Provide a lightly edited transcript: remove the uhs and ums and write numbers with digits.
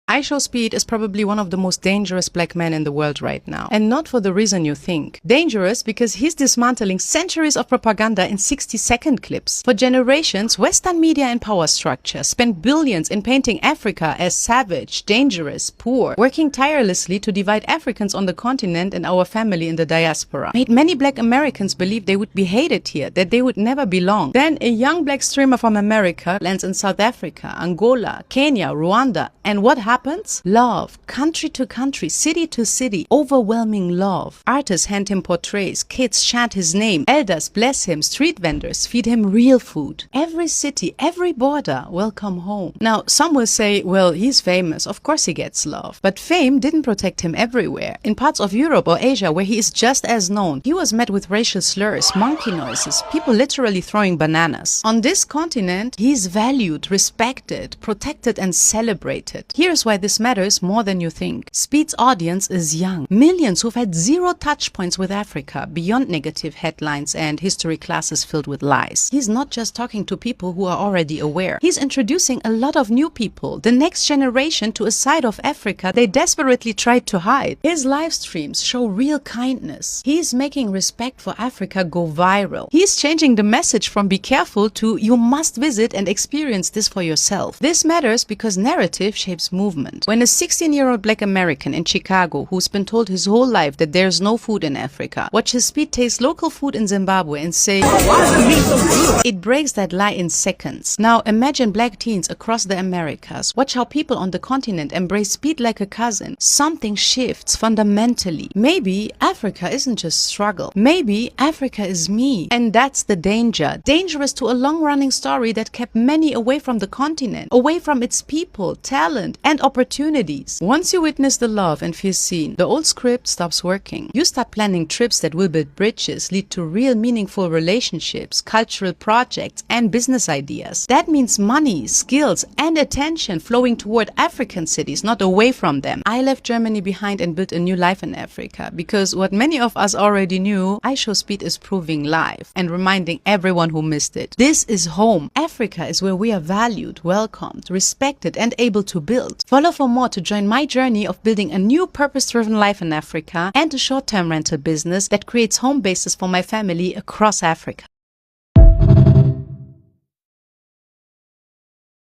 Speed is probably one of the most dangerous black men in the world right now. And not for the reason you think. Dangerous because he's dismantling centuries of propaganda in 60-second clips. For generations, Western media and power structure spent billions in painting Africa as savage, dangerous, poor, working tirelessly to divide Africans on the continent and our family in the diaspora. Made many black Americans believe they would be hated here, that they would never belong. Then a young black streamer from America lands in South Africa, Angola, Kenya, Rwanda, and what happens? Love. Country to country, city to city, overwhelming love. Artists hand him portraits, kids chant his name, elders bless him, street vendors feed him real food. Every city, every border, welcome home. Now, some will say, well, he's famous, of course he gets love. But fame didn't protect him everywhere. In parts of Europe or Asia where he is just as known, he was met with racial slurs, monkey noises, people literally throwing bananas. On this continent, he's valued, respected, protected and celebrated. Here's why this matters more than you think. Speed's audience is young. Millions who've had zero touch points with Africa beyond negative headlines and history classes filled with lies. He's not just talking to people who are already aware. He's introducing a lot of new people, the next generation, to a side of Africa they desperately tried to hide. His live streams show real kindness. He's making respect for Africa go viral. He's changing the message from be careful to you must visit and experience this for yourself. This matters because narrative shapes movement. When a 16-year-old black American in Chicago who's been told his whole life that there's no food in Africa watches Speed taste local food in Zimbabwe and say, it breaks that lie in seconds. Now imagine black teens across the Americas. Watch how people on the continent embrace Speed like a cousin. Something shifts fundamentally. Maybe Africa isn't just struggle. Maybe Africa is me. And that's the danger. Dangerous to a long-running story that kept many away from the continent, away from its people, talent, and opportunities. Once you witness the love and feel seen, the old script stops working. You start planning trips that will build bridges, lead to real meaningful relationships, cultural projects, and business ideas. That means money, skills, and attention flowing toward African cities, not away from them. I left Germany behind and built a new life in Africa because what many of us already knew, Speed is proving live and reminding everyone who missed it. This is home. Africa is where we are valued, welcomed, respected, and able to build. Follow for more to join my journey of building a new purpose-driven life in Africa and a short-term rental business that creates home bases for my family across Africa.